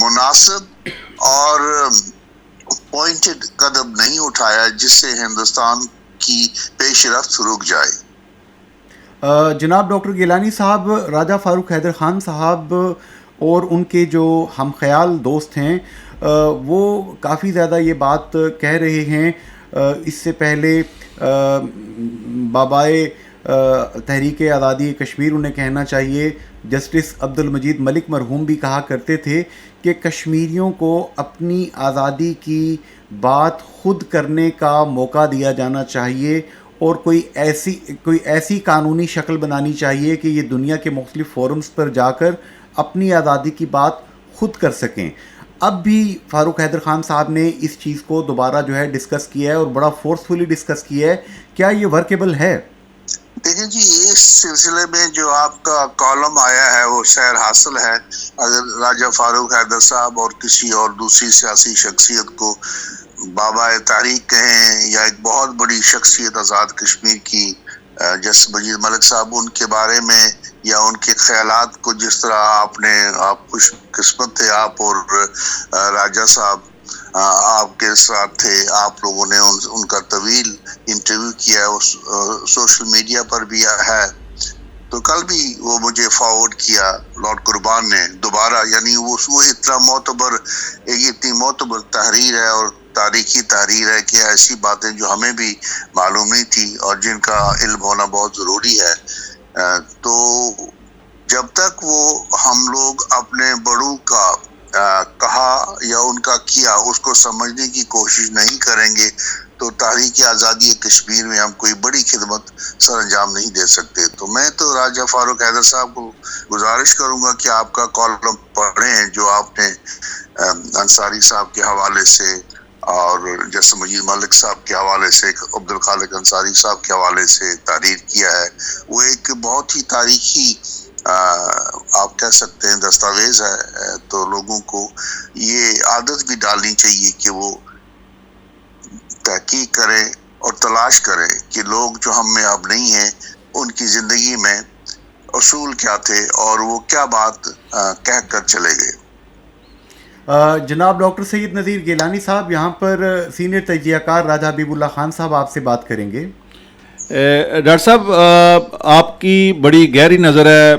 مناسب اور پوائنٹڈ قدم نہیں اٹھایا جس سے ہندوستان کی پیش رفت رک جائے. جناب ڈاکٹر گیلانی صاحب، راجہ فاروق حیدر خان صاحب اور ان کے جو ہم خیال دوست ہیں وہ کافی زیادہ یہ بات کہہ رہے ہیں. اس سے پہلے بابائے تحریک آزادی کشمیر انہیں کہنا چاہیے، جسٹس عبد المجید ملک مرحوم بھی کہا کرتے تھے کہ کشمیریوں کو اپنی آزادی کی بات خود کرنے کا موقع دیا جانا چاہیے، اور کوئی ایسی قانونی شکل بنانی چاہیے کہ یہ دنیا کے مختلف فورمز پر جا کر اپنی آزادی کی بات خود کر سکیں. اب بھی فاروق حیدر خان صاحب نے اس چیز کو دوبارہ جو ہے ڈسکس کیا ہے، اور بڑا فورسفلی ڈسکس کیا ہے. کیا یہ ورکیبل ہے؟ دیکھیں جی، اس سلسلے میں جو آپ کا کالم آیا ہے وہ سیر حاصل ہے. اگر راجہ فاروق حیدر صاحب اور کسی اور دوسری سیاسی شخصیت کو بابا تاریخ کہیں یا ایک بہت بڑی شخصیت آزاد کشمیر کی جسٹس مجید ملک صاحب، ان کے بارے میں یا ان کے خیالات کو جس طرح آپ خوش قسمت تھے، آپ اور راجہ صاحب آپ کے ساتھ تھے، آپ لوگوں نے ان کا طویل انٹرویو کیا ہے، سوشل میڈیا پر بھی ہے. تو کل بھی وہ مجھے فارورڈ کیا لارڈ قربان نے دوبارہ. یعنی وہ اتنی معتبر تحریر ہے اور تاریخی تحریر ہے کہ ایسی باتیں جو ہمیں بھی معلوم نہیں تھی اور جن کا علم ہونا بہت ضروری ہے. تو جب تک وہ ہم لوگ اپنے بڑوں کا کہا یا ان کا کیا اس کو سمجھنے کی کوشش نہیں کریں گے تو تحریک آزادی کشمیر میں ہم کوئی بڑی خدمت سر انجام نہیں دے سکتے. تو میں تو راجہ فاروق حیدر صاحب کو گزارش کروں گا کہ آپ کا کالم پڑھیں ہیں جو آپ نے انصاری صاحب کے حوالے سے اور جسٹس مجید ملک صاحب کے حوالے سے، عبد الخالق انصاری صاحب کے حوالے سے تحریر کیا ہے. وہ ایک بہت ہی تاریخی آپ کہہ سکتے ہیں دستاویز ہے. تو لوگوں کو یہ عادت بھی ڈالنی چاہیے کہ وہ تحقیق کریں اور تلاش کریں کہ لوگ جو ہم میں اب نہیں ہیں ان کی زندگی میں اصول کیا تھے اور وہ کیا بات کہہ کر چلے گئے. جناب ڈاکٹر سید نذیر گیلانی صاحب، یہاں پر سینئر تجزیہ کار راجہ حبیب اللہ خان صاحب آپ سے بات کریں گے. ڈاکٹر صاحب، آپ کی بڑی گہری نظر ہے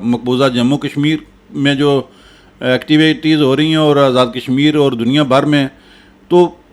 مقبوضہ جموں کشمیر میں جو ایکٹیویٹیز ہو رہی ہیں اور آزاد کشمیر اور دنیا بھر میں. تو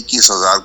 21,000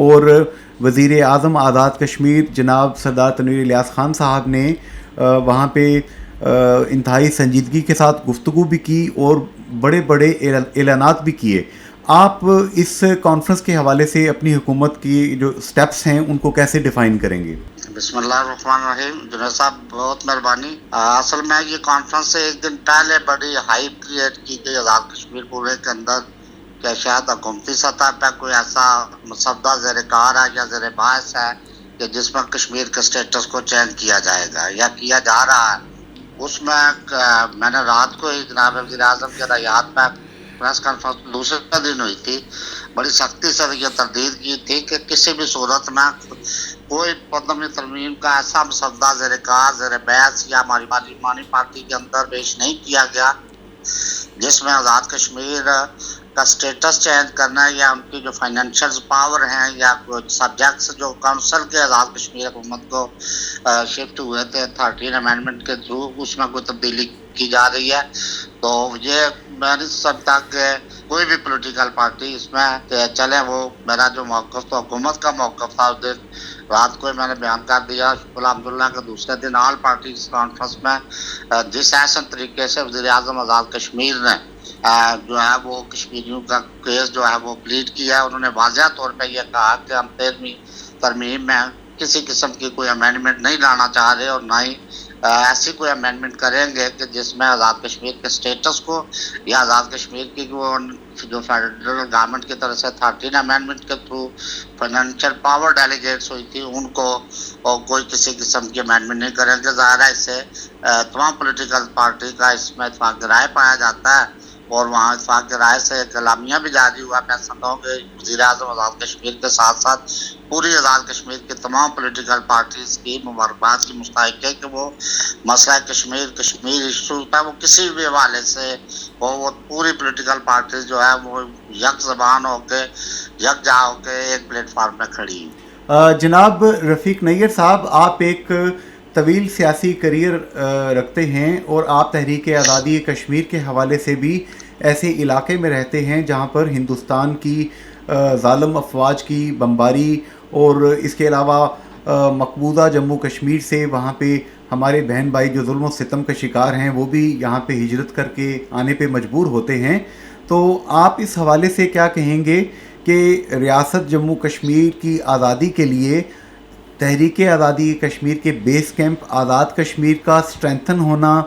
اور وزیر اعظم آزاد کشمیر جناب سردار تنویر الیاس خان صاحب نے وہاں پہ انتہائی سنجیدگی کے ساتھ گفتگو بھی کی اور بڑے بڑے اعلانات بھی کیے. آپ اس کانفرنس کے حوالے سے اپنی حکومت کی جو سٹیپس ہیں ان کو کیسے ڈیفائن کریں گے؟ بسم اللہ الرحمن الرحیم. جنید صاحب بہت مہربانی. اصل میں یہ کانفرنس سے ایک دن پہلے بڑی ہائپ کریٹ کی گئی آزاد کشمیر پورے کے اندر کہ شاید حکومتی سطح پہ کوئی ایسا مسودہ زیر کار ہے یا زیر بحث ہے کہ جس میں کشمیر کے اسٹیٹس کو چینج کیا جائے گا یا کیا جا رہا ہے. اس میں نے رات کو ہی جناب وزیر اعظم کی ہدایات میں پریس کانفرنس دوسرے دن ہوئی تھی, بڑی سختی سے یہ تردید کی تھی کہ کسی بھی صورت میں کوئی 15ویں ترمیم کا ایسا مسودہ زیر کار زیر بحث یا ہماری پارلیمانی پارٹی کے اندر پیش نہیں کیا گیا جس میں آزاد کشمیر کا سٹیٹس چینج کرنا ہے یا ان کی جو فائنینشیل پاور ہیں یا سبجیکٹس جو کونسل کے آزاد کشمیر حکومت کو شفٹ ہوئے تھے 13 امینڈمنٹ کے تھرو, اس میں کوئی تبدیلی کی جا رہی ہے. تو یہ میں نہیں سمجھتا کہ کوئی بھی پولیٹیکل پارٹی اس میں چلے. وہ میرا جو موقف تو حکومت کا موقف تھا اس دن رات کو میں نے بیان کر دیا. الحمدللہ کے دوسرے دن آل پارٹیز کانفرنس میں جس احسن طریقے سے وزیر اعظم آزاد کشمیر نے جو ہے وہ کشمیریوں کا کیس جو ہے وہ پلیڈ کیا ہے. انہوں نے واضح طور پہ یہ کہا کہ ہم 13ویں ترمیم میں کسی قسم کی کوئی امینڈمنٹ نہیں لانا چاہ رہے اور نہ ہی ایسی کوئی امینڈمنٹ کریں گے کہ جس میں آزاد کشمیر کے سٹیٹس کو یا آزاد کشمیر کی جو فیڈرل گورنمنٹ کی طرف سے 13 امینڈمنٹ کے تھرو فائنینشیل پاور ڈیلیگیٹس ہوئی تھی ان کو کوئی کسی قسم کی امینڈمنٹ نہیں کریں گے. ظاہر ہے اس سے تمام پولیٹیکل پارٹی کا اس میں اتفاق رائے پایا جاتا ہے اور وہاں اتفاق رائے سے ایک اعلامیہ بھی جاری ہوا. میں سمجھتا ہوں کہ وزیر اعظم آزاد کشمیر کے ساتھ ساتھ پوری آزاد کشمیر کی تمام پولیٹیکل پارٹیز کی مبارکباد کی مستحق ہے کہ وہ مسئلہ کشمیر ایشو پہ وہ کسی بھی حوالے سے وہ پوری پولیٹیکل پارٹیز جو ہے وہ یک زبان ہو کے یکجا ہو کے ایک پلیٹ فارم پہ کھڑی ہیں. جناب رفیق نیر صاحب, آپ ایک طویل سیاسی کریئر رکھتے ہیں اور آپ تحریک آزادی کشمیر کے حوالے سے بھی ایسے علاقے میں رہتے ہیں جہاں پر ہندوستان کی ظالم افواج کی بمباری اور اس کے علاوہ مقبوضہ جموں کشمیر سے وہاں پہ ہمارے بہن بھائی جو ظلم و ستم کا شکار ہیں وہ بھی یہاں پہ ہجرت کر کے آنے پہ مجبور ہوتے ہیں. تو آپ اس حوالے سے کیا کہیں گے کہ ریاست جموں کشمیر کی آزادی کے لیے تحریک آزادی کشمیر کے بیس کیمپ آزاد کشمیر کا اسٹرینتھن ہونا,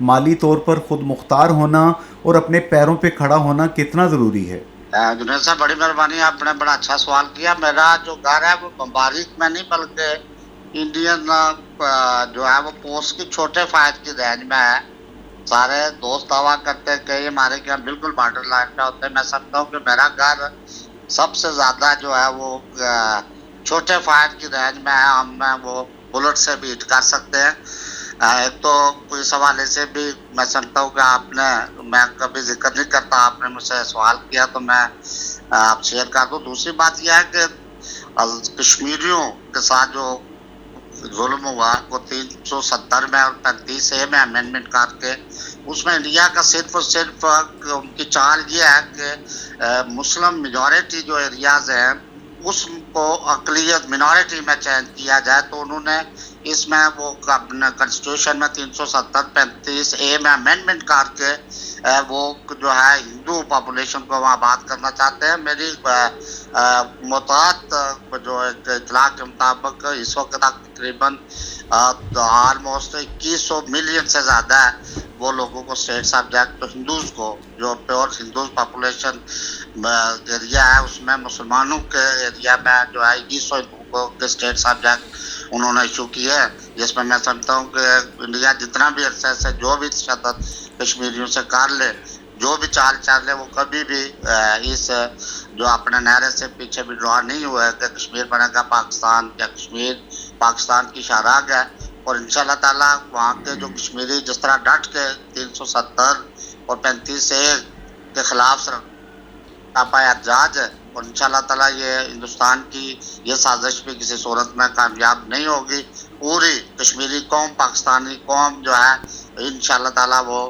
مالی طور پر خود مختار ہونا اور اپنے پیروں پہ کھڑا ہونا کتنا ضروری ہے؟ جنید صاحب بڑی مہربانی, آپ نے بڑا اچھا سوال کیا. میرا جو گھر ہے وہ بمباری میں نہیں بلکہ انڈین جو ہے وہ پوسٹ کی چھوٹے فائد کی رینج میں ہے. سارے دوست دعویٰ کرتے ہیں کہ ہمارے یہاں بالکل بارڈر لائن پہ ہوتے ہیں. میں سمجھتا ہوں کہ میرا گھر سب سے زیادہ جو ہے وہ چھوٹے فائر کی رینج میں ہے. ہم وہ بلٹ سے بھی ہٹ کر سکتے ہیں. ایک تو اس حوالے سے بھی میں سمجھتا ہوں کہ آپ نے, میں کبھی ذکر نہیں کرتا, آپ نے مجھ سے سوال کیا تو میں آپ شیئر کر دوں. دوسری بات یہ ہے کہ کشمیریوں کے ساتھ جو ظلم ہوا وہ 370 میں اور 35A میں امینڈمنٹ کر کے اس میں انڈیا کا صرف اور صرف ان کی چال یہ ہے کہ مسلم میجورٹی جو ایریاز ہیں اس کو اقلیت منورٹی میں چینج کیا جائے. تو انہوں نے اس میں وہ اپنے کنسٹیٹیوشن میں 370-35A میں امینڈمنٹ کر کے وہ جو ہے ہندو پاپولیشن کو وہاں بات کرنا چاہتے ہیں. میری محتاط جو اطلاع کے مطابق اس وقت تک تقریباً آلموسٹ 2100 ملین سے زیادہ ہے وہ لوگوں کو اسٹیٹ سبجیکٹ ہندوز کو, جو پیور ہندوز پاپولیشن ایریا ہے اس میں مسلمانوں کے ایریا میں جو ہے 2100 ہندوؤں کے اسٹیٹ سبجیکٹ انہوں نے ایشو کیے ہیں. جس میں سمجھتا ہوں کہ انڈیا جتنا بھی عرصے سے جو بھی تشدد کشمیریوں سے کر لے, جو بھی چال چل لے, وہ کبھی بھی اس جو اپنے نعرے سے پیچھے بھی ڈرا نہیں ہوا ہے کہ کشمیر بنے گا پاکستان یا کشمیر پاکستان کی شاہراہ ہے. اور انشاءاللہ تعالیٰ وہاں کے جو کشمیری جس طرح ڈٹ کے 370 اور 35A کے خلاف احتجاج ہے, اور انشاءاللہ تعالیٰ یہ ہندوستان کی یہ سازش بھی کسی صورت میں کامیاب نہیں ہوگی. پوری کشمیری قوم, پاکستانی قوم جو ہے انشاءاللہ تعالیٰ وہ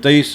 23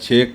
6